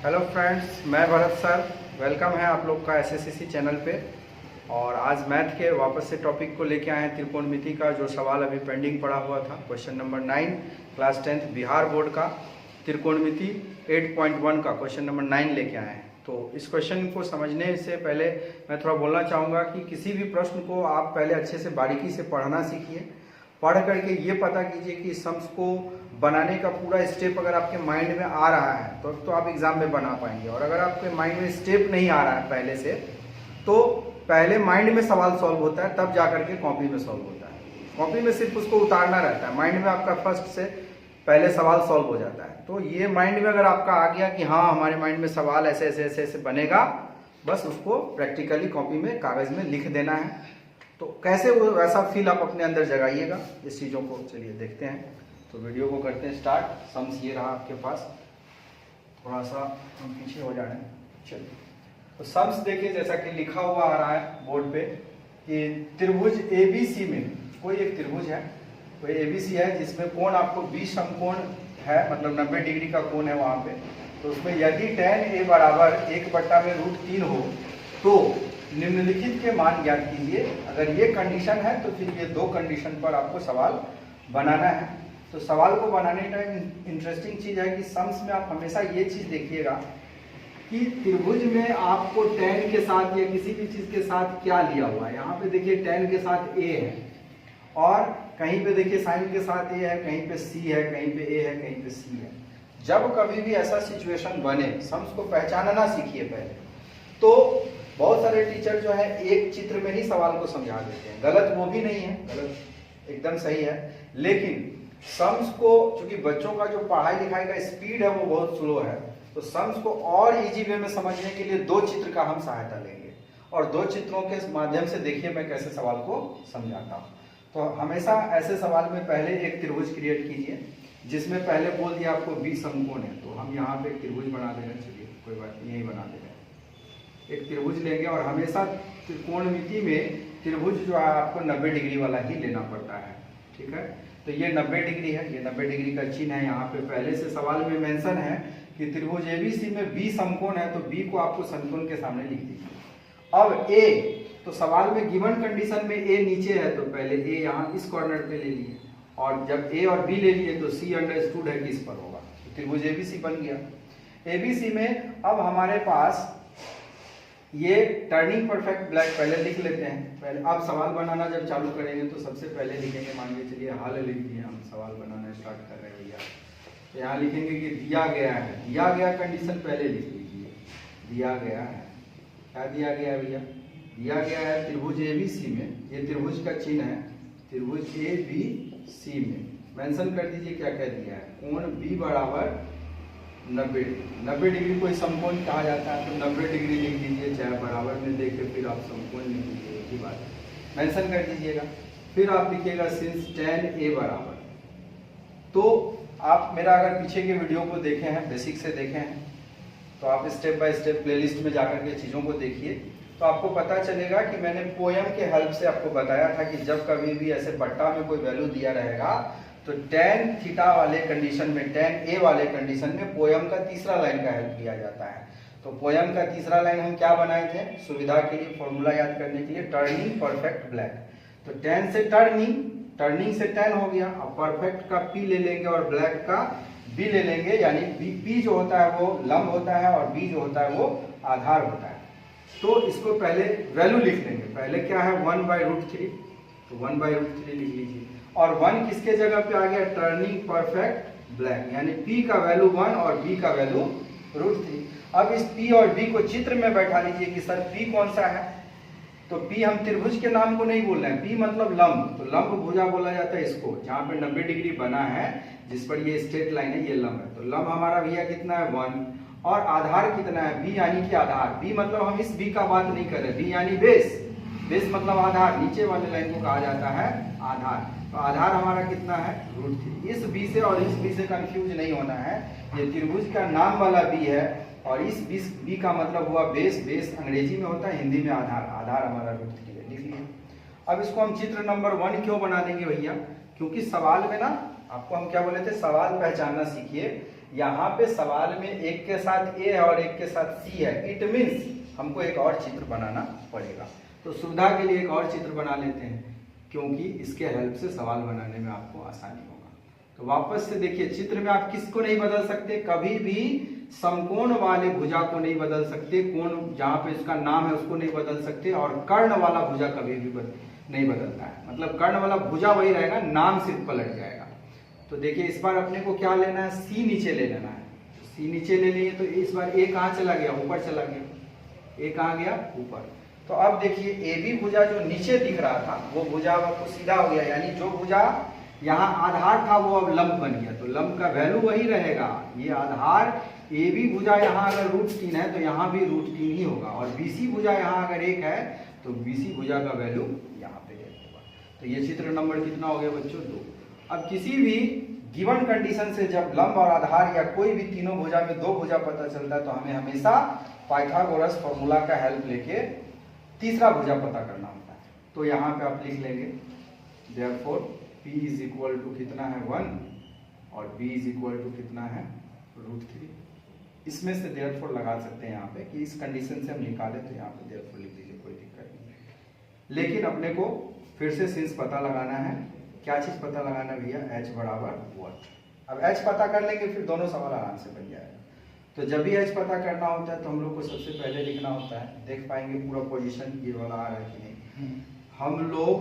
Hello friends, मैं Bharat sir. Welcome है आप लोग का एसएससीसी चैनल पे। और आज मैथ के वापस से टॉपिक को लेके आए हैं, त्रिकोणमिति का जो सवाल अभी पेंडिंग पड़ा हुआ था। Question number 9 class 10th Bihar board का त्रिकोणमिति 8.1 का क्वेश्चन नंबर 9 लेके आए हैं। तो इस क्वेश्चन को समझने से पहले मैं थोड़ा बोलना चाहूँगा कि किसी भी प्रश्न को आप पहले अच्छे से बारीकी से पढ़ना सीखिए। पढ़ करके ये पता कीजिए कि सम्स को बनाने का पूरा स्टेप अगर आपके माइंड में आ रहा है तो आप एग्जाम में बना पाएंगे। और अगर आपके माइंड में स्टेप नहीं आ रहा है पहले से, तो पहले माइंड में सवाल सॉल्व होता है, तब जाकर के कॉपी में सॉल्व होता है। कॉपी में सिर्फ उसको उतारना रहता है, माइंड में आपका फर्स्ट से पहले सवाल सॉल्व हो जाता है। तो ये माइंड में अगर आपका आ गया कि हाँ हमारे माइंड में सवाल ऐसे ऐसे ऐसे ऐसे बनेगा, बस उसको प्रैक्टिकली कॉपी में कागज में लिख देना है। तो कैसे वो वैसा फील आप अपने अंदर जगाइएगा इस चीज़ों को, चलिए देखते हैं। तो वीडियो को करते हैं स्टार्ट। सम्स ये रहा आपके पास, थोड़ा सा हम पीछे हो जा रहे हैं। चलिए, तो सम्स देखिए जैसा कि लिखा हुआ आ रहा है बोर्ड पे कि त्रिभुज ABC में कोई एक त्रिभुज है, कोई ABC है जिसमें कोण आपको 20 समकोण है, मतलब 90 डिग्री का कोण है वहाँ पे। तो उसमें यदि tan A बराबर 1/√3 हो तो निम्नलिखित के मान ज्ञात कीजिए। अगर ये कंडीशन है तो फिर ये दो कंडीशन पर आपको सवाल बनाना है। तो सवाल को बनाने टाइम इंटरेस्टिंग चीज है कि सम्स में आप हमेशा ये चीज देखिएगा कि त्रिभुज में आपको tan के साथ या किसी भी चीज के साथ क्या लिया हुआ है। यहाँ पे देखिए tan के साथ A है, और कहीं पे देखिए sin के साथ A है, कहीं पे C है, कहीं पे A है, कहीं पे C है। जब कभी भी ऐसा सिचुएशन बने, सम्स को पहचानना सीखिए पहले। तो बहुत सारे टीचर जो है एक चित्र में ही सवाल को समझा देते हैं, गलत वो भी नहीं है, गलत एकदम सही है। लेकिन सम्स को, चूंकि बच्चों का जो पढ़ाई लिखाई का स्पीड है वो बहुत स्लो है, तो सम्स को और इजी वे में समझने के लिए दो चित्र का हम सहायता लेंगे, और दो चित्रों के माध्यम से देखिए मैं कैसे सवाल को समझाता हूँ। तो हमेशा ऐसे सवाल में पहले एक त्रिभुज क्रिएट कीजिए जिसमें पहले बोल दिया आपको 20 समकोण है। तो हम यहाँ पे एक त्रिभुज बना दे रहे हैं, चलिए कोई बात नहीं, यही बना दे रहे हैं। एक त्रिभुज लेंगे, और हमेशा त्रिकोणमिति में त्रिभुज जो है आपको 90 डिग्री वाला ही लेना पड़ता है, ठीक है। तो ये 90 डिग्री है, ये 90 डिग्री का चिन्ह है। यहाँ पे पहले से सवाल में मेंशन है कि त्रिभुज ABC में 20 समकोण है, तो B को आपको समकोण के सामने लिख दीजिए। अब A, तो सवाल में गिवन कंडीशन में A नीचे है, तो पहले A यहाँ इस कॉर्नर पे ले लिए, और जब A और B ले लिए तो C अंडरस्टूड है किस पर होगा, तो त्रिभुज ABC बन गया। ABC में अब हमारे पास ये टर्निंग परफेक्ट ब्लैक पहले लिख लेते हैं। पहले अब सवाल बनाना जब चालू करेंगे तो सबसे पहले लिखेंगे, मान लीजिए चलिए हाल लिख दिए, हम सवाल बनाना स्टार्ट कर रहे हैं भैया। तो यहाँ लिखेंगे कि दिया गया है, दिया गया कंडीशन पहले लिख लीजिए। दिया गया है, क्या दिया गया है भैया? दिया गया है त्रिभुज ABC में, ये त्रिभुज का चिन्ह है, त्रिभुज ABC में मेंशन कर दीजिए क्या क्या दिया है। कोण B बराबर 90 डिग्री। 90 डिग्री कोई समकोण कहा जाता है, तो 90 डिग्री लिख दीजिए, चाहे बराबर में देखे फिर आप समकोण लिख दीजिए, एक ही बात है, मेंशन कर दीजिएगा। फिर आप लिखिएगा सिंस tan A बराबर। तो आप मेरा अगर पीछे के वीडियो को देखे हैं, बेसिक से देखे हैं, तो आप स्टेप बाय स्टेप प्लेलिस्ट में जाकर के चीज़ों को देखिए, तो आपको पता चलेगा कि मैंने पोयम के हेल्प से आपको बताया था कि जब कभी भी ऐसे पट्टा में कोई वैल्यू दिया रहेगा तो tan थीटा वाले कंडीशन में, tan A वाले कंडीशन में पोयम का तीसरा लाइन का हेल्प लिया जाता है। तो पोयम का तीसरा लाइन हम क्या बनाए थे सुविधा के लिए, फॉर्मूला याद करने के लिए, टर्निंग परफेक्ट ब्लैक। तो tan से टर्निंग, टर्निंग से tan हो गया, अब परफेक्ट का P ले लेंगे और ब्लैक का B ले लेंगे, यानी P जो होता है वो लंब होता है और B जो होता है वो आधार होता है। तो इसको पहले वैल्यू लिख लेंगे, पहले क्या है 1/√3, तो 1/√3 लिख लीजिए। और 1 किसके जगह पे आ गया? टर्निंग परफेक्ट ब्लैक, यानी P का वैल्यू 1 और B का वैल्यू √3। अब इस P और B को चित्र में बैठा लीजिए कि सर P कौन सा है। तो P हम त्रिभुज के नाम को नहीं बोल रहे हैं, P मतलब लंब, तो लंब भुजा बोला जाता है इसको, जहाँ पे 90 डिग्री बना है, जिस पर ये स्ट्रेट लाइन है, ये लंब है। तो लंब हमारा भैया कितना है 1, और आधार कितना है B, यानी कि आधार। B मतलब हम इस B का बात नहीं कर रहे, B यानी बेस, बेस मतलब आधार, नीचे वाले लाइन को कहा जाता है आधार। तो आधार हमारा कितना है √3। इस B से और इस B से कंफ्यूज नहीं होना है, ये त्रिभुज का नाम वाला B है, और इस B का मतलब हुआ बेस, बेस अंग्रेजी में होता है, हिंदी में आधार, आधार हमारा √3 है, लिख लिया। अब इसको हम चित्र नंबर 1 क्यों बना देंगे भैया? क्योंकि सवाल में ना आपको हम क्या बोले थे, सवाल पहचानना सीखिए। यहाँ पे सवाल में एक के साथ ए है और एक के साथ सी है, इट मीन्स हमको एक और चित्र बनाना पड़ेगा। तो सुविधा के लिए एक और चित्र बना लेते हैं, क्योंकि इसके हेल्प से सवाल बनाने में आपको आसानी होगा। तो वापस से देखिए, चित्र में आप किसको नहीं बदल सकते, कभी भी समकोण वाले भुजा को नहीं बदल सकते, कोण जहाँ पे उसका नाम है उसको नहीं बदल सकते, और कर्ण वाला भुजा कभी भी नहीं बदलता है। मतलब कर्ण वाला भुजा वही रहेगा, नाम सिर्फ पलट जाएगा। तो देखिए इस बार अपने को क्या लेना है, सी नीचे ले लेना है। सी नीचे ले लिए तो इस बार ए कहाँ चला गया, ऊपर चला गया। ए कहाँ गया, ऊपर। तो अब देखिए ए बी भुजा जो नीचे दिख रहा था वो भुजा आपको सीधा हो गया, यानी जो भुजा यहाँ आधार था वो अब लंब बन गया। तो लंब का वैल्यू वही रहेगा, ये आधार ए बी भुजा यहाँ अगर √3 है तो यहाँ भी √3 ही होगा, और BC भुजा यहाँ अगर 1 है तो BC भुजा का वैल्यू यहाँ पे 1 होगा। तो ये चित्र नंबर कितना हो गया बच्चों, 2। अब किसी भी गिवन कंडीशन से जब लंब और आधार या कोई भी तीनों भुजा में 2 भुजा पता चलता है तो हमें हमेशा पाइथागोरस फॉर्मूला का हेल्प लेके तीसरा भुजा पता करना होता है। तो यहाँ पे आप लिख लेंगे therefore P is equal to कितना है 1 और B इज इक्वल टू कितना है √3। इसमें से देयरफॉर लगा सकते हैं यहाँ पे कि इस कंडीशन से हम निकालें, तो यहाँ पे देयरफॉर लिख दीजिए, कोई दिक्कत नहीं। लेकिन अपने को फिर से सिंस पता लगाना है, क्या चीज पता लगाना भैया, h बराबर 1। अब h पता कर लेंगे फिर दोनों सवाल आराम से बन जाएगा। तो जब भी h पता करना होता है तो हम लोग को सबसे पहले लिखना होता है, देख पाएंगे पूरा पोजीशन ये वाला आ रहा है कि नहीं। हम लोग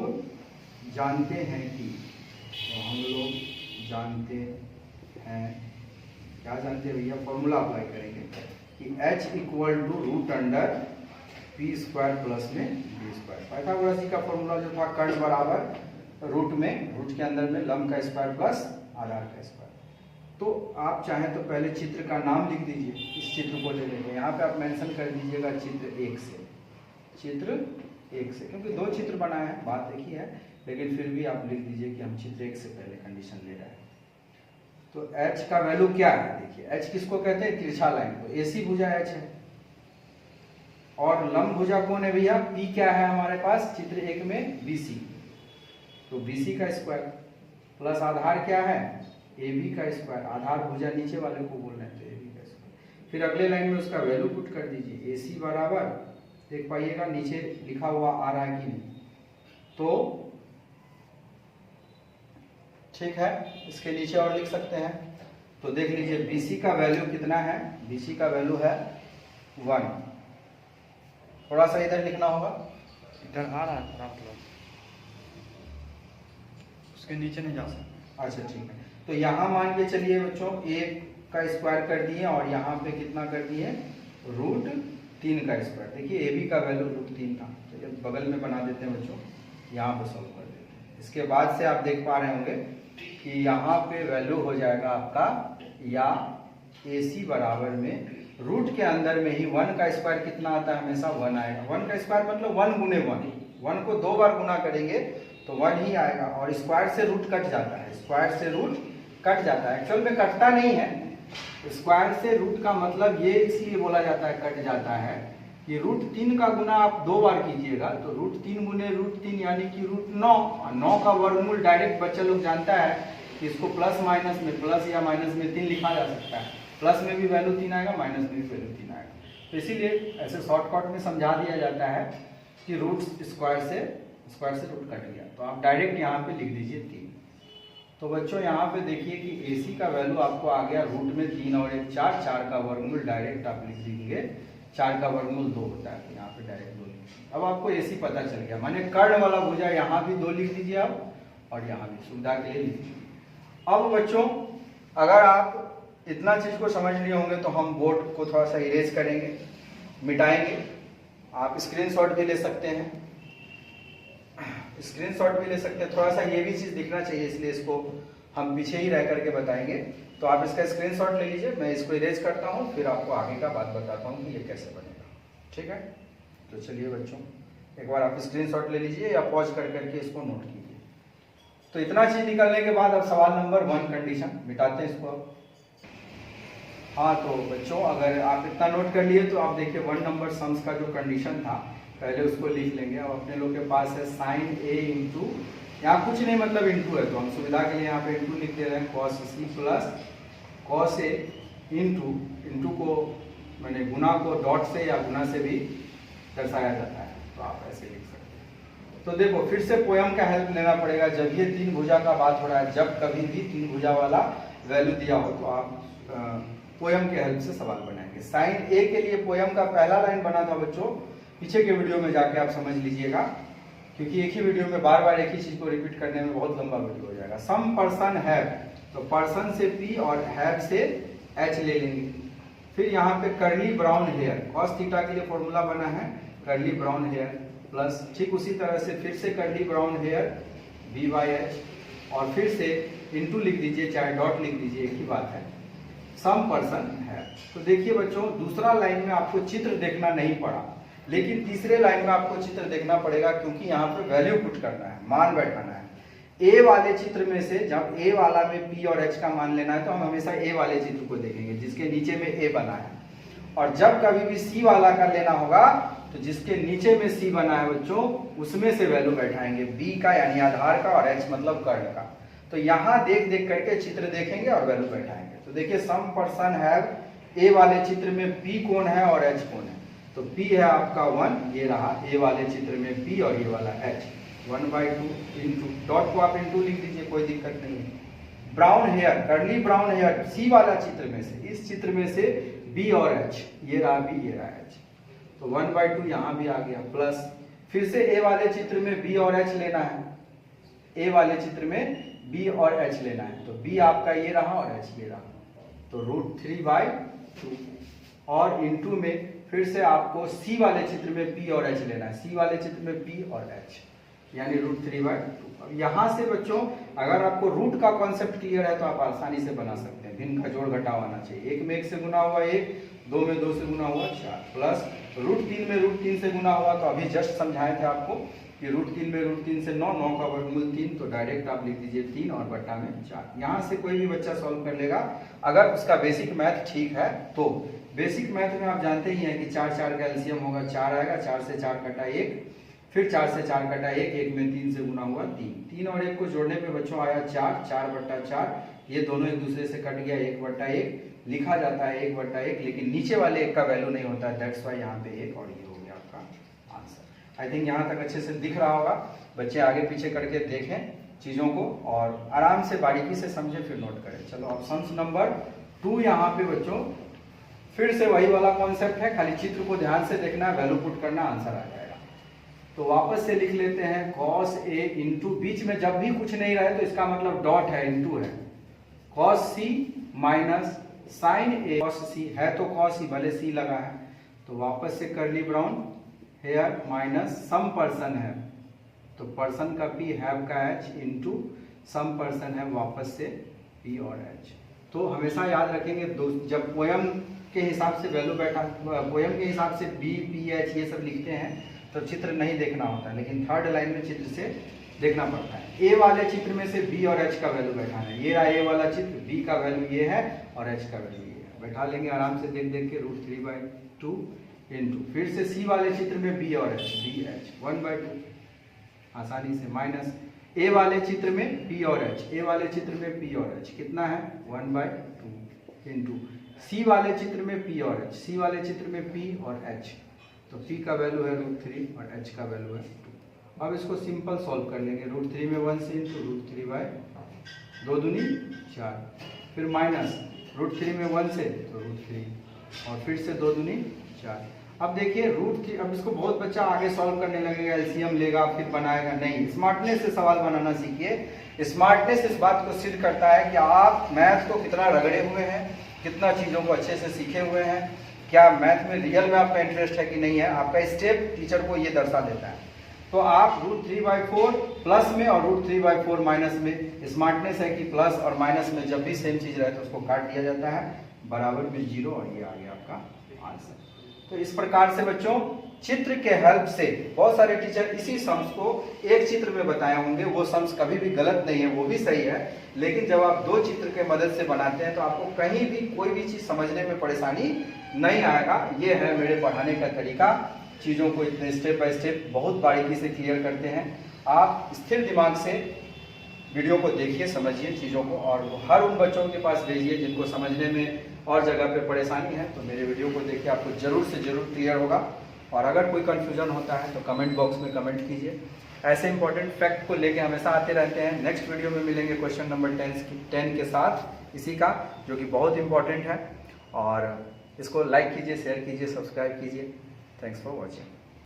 जानते हैं कि, तो हम लोग जानते हैं, क्या जानते हैं भैया, फॉर्मूला अप्लाई करेंगे कि h equal to √p² plus में b²। पाइथागोरस का फॉर्मूला जो था, कर्ण बराबर रूट में, रूट के अंदर में लंब का स्क्वायर प्लस आधार का स्क्वायर। तो आप चाहें तो पहले चित्र का नाम लिख दीजिए, इस चित्र को ले लेंगे, यहाँ पे आप मेंशन कर दीजिएगा चित्र 1 से, चित्र 1 से, क्योंकि 2 चित्र बनाए हैं, बात एक ही है, लेकिन फिर भी आप लिख दीजिए कि हम चित्र 1 से पहले कंडीशन ले रहे हैं। तो h का वैल्यू क्या है, देखिए h किसको कहते हैं, तिरछा लाइन को। AC भुजा h है और लंब भुजा कौन है भैया, P क्या है हमारे पास चित्र 1 में, BC। तो BC का स्क्वायर प्लस आधार क्या है, AB का स्क्वायर। आधार भुजा नीचे वाले को बोल रहे हैं तो AB का स्क्वायर। फिर अगले लाइन में उसका वैल्यू पुट कर दीजिए, AC बराबर, देख पाइएगा नीचे लिखा हुआ आ रहा है कि नहीं, तो ठीक है, इसके नीचे और लिख सकते हैं। तो देख लीजिए BC का वैल्यू कितना है, BC का वैल्यू है 1। थोड़ा सा इधर लिखना होगा, इधर आ रहा है, मतलब उसके नीचे नहीं जा सकते। अच्छा ठीक है। तो यहाँ मान के चलिए बच्चों, 1 का स्क्वायर कर दिए और यहाँ पे कितना कर दिए, √3 का स्क्वायर। देखिए AB का वैल्यू √3 था, तो ये बगल में बना देते हैं बच्चों, यहाँ पे सॉल्व कर देते हैं। इसके बाद से आप देख पा रहे होंगे कि यहाँ पे वैल्यू हो जाएगा आपका, या AC बराबर में रूट के अंदर में ही 1 का स्क्वायर कितना आता है, हमेशा 1 आएगा। 1 का स्क्वायर मतलब 1 गुने 1, 1 को 2 बार गुना करेंगे तो 1 ही आएगा, और स्क्वायर से रूट कट जाता है, स्क्वायर से रूट कट जाता है। एक्चुअल में कटता नहीं है, स्क्वायर से रूट का मतलब ये इसीलिए बोला जाता है कट जाता है कि √3 का गुना आप 2 बार कीजिएगा तो √3 गुने √3 यानी कि √9, और 9 का वर्गमूल डायरेक्ट बच्चा लोग जानता है कि इसको प्लस माइनस में, प्लस या माइनस में 3 लिखा जा सकता है। प्लस में भी वैल्यू 3 आएगा, माइनस में भी वैल्यू 3 आएगा। तो इसीलिए ऐसे शॉर्टकट में समझा दिया जाता है कि रूट स्क्वायर से रूट कट गया, तो आप डायरेक्ट यहाँ पे लिख दीजिए 3। तो बच्चों यहाँ पे देखिए कि AC का वैल्यू आपको आ गया रूट में 3 और 1 4, 4 का वर्गमूल डायरेक्ट आप लिख देंगे, 4 का वर्गमूल 2 होता है, तो यहाँ पे डायरेक्ट 2 लिख। अब आपको AC पता चल गया, माने कर्ण वाला भुजा यहाँ भी 2 लिख दीजिए आप, और यहाँ भी सुविधा के लिए लिख दीजिए। अब बच्चों अगर आप इतना चीज को समझ लिए होंगे तो हम बोर्ड को थोड़ा सा इरेज करेंगे, मिटाएंगे। आप स्क्रीनशॉट भी ले सकते हैं, स्क्रीनशॉट भी ले सकते हैं। थोड़ा सा ये भी चीज दिखना चाहिए, इसलिए इसको हम पीछे ही रह करके बताएंगे। तो आप इसका स्क्रीनशॉट ले लीजिए, मैं इसको इरेज करता हूँ, फिर आपको आगे का बात बताता हूँ कि ये कैसे बनेगा, ठीक है। तो चलिए बच्चों एक बार आप स्क्रीनशॉट ले लीजिए या पॉज कर करके इसको नोट कीजिए। तो इतना चीज निकलने के बाद अब सवाल नंबर 1 कंडीशन मिटाते हैं इसको अब। हाँ तो बच्चों अगर आप इतना नोट कर लिए तो आप देखिए 1 नंबर सम्स का जो कंडीशन था पहले उसको लिख लेंगे। अब अपने लोग के पास है साइन A इंटू, यहाँ कुछ नहीं मतलब इंटू है, तो हम सुविधा के लिए यहाँ पे इंटू लिख दे रहे हैं, cos C plus cos A into को मैंने गुना को डॉट से या गुना से भी दर्शाया जाता है, तो आप ऐसे लिख सकते हैं। तो देखो फिर से पोयम का हेल्प लेना पड़ेगा जब ये तीन भुजा का बात हो रहा है, जब कभी भी तीन भुजा वाला वैल्यू दिया हो तो आप पोयम के हेल्प से सवाल बनाएंगे। साइन ए के लिए पोयम का पहला लाइन बना था बच्चों, पीछे के वीडियो में जाके आप समझ लीजिएगा, क्योंकि एक ही वीडियो में बार बार एक ही चीज को रिपीट करने में बहुत लंबा वीडियो हो जाएगा। सम पर्सन हैव, तो पर्सन से पी और हैव से एच ले लेंगे। फिर यहाँ पे करली ब्राउन हेयर, कॉस थीटा के लिए फॉर्मूला बना है करली ब्राउन हेयर प्लस, ठीक उसी तरह से फिर से curly brown hair B by H, और फिर से इंटू लिख दीजिए चाहे डॉट लिख दीजिए, एक ही बात है, सम पर्सन है। तो देखिए बच्चों दूसरा लाइन में आपको चित्र देखना नहीं पड़ा, लेकिन तीसरे लाइन में आपको चित्र देखना पड़ेगा, क्योंकि यहाँ पे वैल्यू पुट करना है, मान बैठाना है। ए वाले चित्र में से जब ए वाला में पी और एच का मान लेना है तो हम हमेशा ए वाले चित्र को देखेंगे जिसके नीचे में ए बना है, और जब कभी भी सी वाला का लेना होगा तो जिसके नीचे में सी बना है बच्चों उसमें से वैल्यू बैठाएंगे, बी का यानी आधार का और एच मतलब कर्ण का। तो यहाँ देख देख करके चित्र देखेंगे और वैल्यू बैठाएंगे। तो देखिए सम पर्सन हैव, ए वाले चित्र में पी कौन है और एच कौन है, तो पी है आपका 1, ये रहा ए वाले चित्र में पी और ये वाला एच, 1/2 इंटू डॉट को आप इंटू लिख दीजिए, कोई दिक्कत नहीं है। ब्राउन हेयर, करली ब्राउन हेयर सी वाला चित्र में से, इस चित्र में से बी और एच, ये रहा बी ये रहा एच, तो 1/2 यहाँ भी आ गया प्लस, फिर से ए वाले चित्र में बी और एच लेना है, ए वाले चित्र में बी और एच लेना है, तो बी आपका ये रहा और एच ये रहा, तो √3/2, और इंटू में फिर से आपको सी वाले चित्र में पी और एच लेना है, सी वाले चित्र में पी और एच यानी √3/2। अब यहाँ से बच्चों अगर आपको रूट का कॉन्सेप्ट क्लियर है तो आप आसानी से बना सकते हैं, भिन्न का जोड़ घटाव आना चाहिए, एक में एक से गुना हुआ 1, 2 में 2 से गुना हुआ 4, प्लस √3 में √3 से गुना हुआ, तो अभी जस्ट समझाए थे आपको कि √3 में √3 से 9, 9 का वर्गमूल 3, तो डायरेक्ट आप लिख दीजिए 3 और बट्टा में 4। यहाँ से कोई भी बच्चा सॉल्व कर लेगा अगर उसका बेसिक मैथ ठीक है तो। बेसिक मैथ में आप जानते ही हैं कि 4 4 का एलसीएम होगा 4 आएगा, 4 से 4 कटा 1, फिर 4 से 4 कटा 1, 1 में 3 से गुना हुआ 3, 3 और 1 को जोड़ने पे बच्चों आया 4, 4/4, ये दोनों एक दूसरे से कट गया, 1/1 लिखा जाता है 1/1, लेकिन नीचे वाले 1 का वैल्यू नहीं होता है, दैट्स वाई यहाँ पे 1, और ये हो गया आपका आंसर। आई थिंक यहाँ तक अच्छे से दिख रहा होगा, बच्चे आगे पीछे करके देखें चीजों को और आराम से बारीकी से समझे फिर नोट करें। चलो ऑप्शन नंबर 2 यहाँ पे बच्चों फिर से वही वाला कॉन्सेप्ट है, खाली चित्र को ध्यान से देखना है, वैल्यू पुट करना, आंसर आ जाएगा। तो वापस से लिख लेते हैं cos A इंटू, बीच में जब भी कुछ नहीं रहे तो इसका मतलब डॉट है, इंटू है, cos C minus sin A, cos C है तो cos C भले C लगा है, तो वापस से curly brown hair minus some person है, तो पर्सन का P हैव का H इंटू सम पर्सन है वापस से P और H। तो हमेशा याद रखेंगे जब पोयम के हिसाब से वैल्यू बैठा, पोयम के हिसाब से B, P, H ये सब लिखते हैं तो चित्र नहीं देखना होता है, लेकिन थर्ड लाइन में चित्र से देखना पड़ता है। ए वाले चित्र में से बी और एच का वैल्यू बैठाना है, ये रहा ए वाला चित्र, बी का वैल्यू ये है और एच का वैल्यू ये है, बैठा लेंगे आराम से देख देख के, √3/2 इंटू फिर से सी वाले चित्र में बी और एच, बी एच 1/2 आसानी से, माइनस ए वाले चित्र में पी और एच, ए वाले चित्र में पी और एच कितना है 1/2 इंटू सी वाले चित्र में पी और एच, सी वाले चित्र में पी और एच, तो p का वैल्यू है √3 और h का वैल्यू है 2। अब इसको सिंपल सॉल्व कर लेंगे, √3 में 1 से इंटू √3/2 दूनी 4, फिर माइनस √3 में 1 से तो √3 और फिर से 2 दूनी 4। अब देखिए √3, अब इसको बहुत बच्चा आगे सॉल्व करने लगेगा, एलसीएम लेगा फिर बनाएगा, नहीं, स्मार्टनेस से सवाल बनाना सीखिए। स्मार्टनेस इस बात को सिद्ध करता है कि आप मैथ को कितना रगड़े हुए हैं, कितना चीज़ों को अच्छे से सीखे हुए हैं, क्या मैथ में रियल में आपका इंटरेस्ट है कि नहीं है, आपका स्टेप टीचर को ये दर्शा देता है। तो आप √3/4 प्लस में और √3/4 माइनस में, स्मार्टनेस है कि प्लस और माइनस में जब भी सेम चीज रहे तो उसको काट दिया जाता है, बराबर में 0, और ये आ गया आपका आंसर। तो इस प्रकार से बच्चों चित्र के हेल्प से बहुत सारे टीचर इसी सम्स को एक चित्र में बताए होंगे, वो सम्स कभी भी गलत नहीं है, वो भी सही है, लेकिन जब आप 2 चित्र के मदद से बनाते हैं तो आपको कहीं भी कोई भी चीज समझने में परेशानी नहीं आएगा। ये है मेरे पढ़ाने का तरीका, चीज़ों को इतने स्टेप बाय स्टेप बहुत बारीकी से क्लियर करते हैं। आप स्थिर दिमाग से वीडियो को देखिए, समझिए चीज़ों को, और हर उन बच्चों के पास भेजिए जिनको समझने में और जगह पे परेशानी है तो मेरे वीडियो को देखिए, आपको ज़रूर से ज़रूर क्लियर होगा। और अगर कोई कन्फ्यूजन होता है तो कमेंट बॉक्स में कमेंट कीजिए। ऐसे इंपॉर्टेंट फैक्ट को लेके हमेशा आते रहते हैं। नेक्स्ट वीडियो में मिलेंगे क्वेश्चन नंबर 10 के साथ, इसी का जो कि बहुत इंपॉर्टेंट है। और इसको लाइक कीजिए, शेयर कीजिए, सब्सक्राइब कीजिए। Thanks for watching.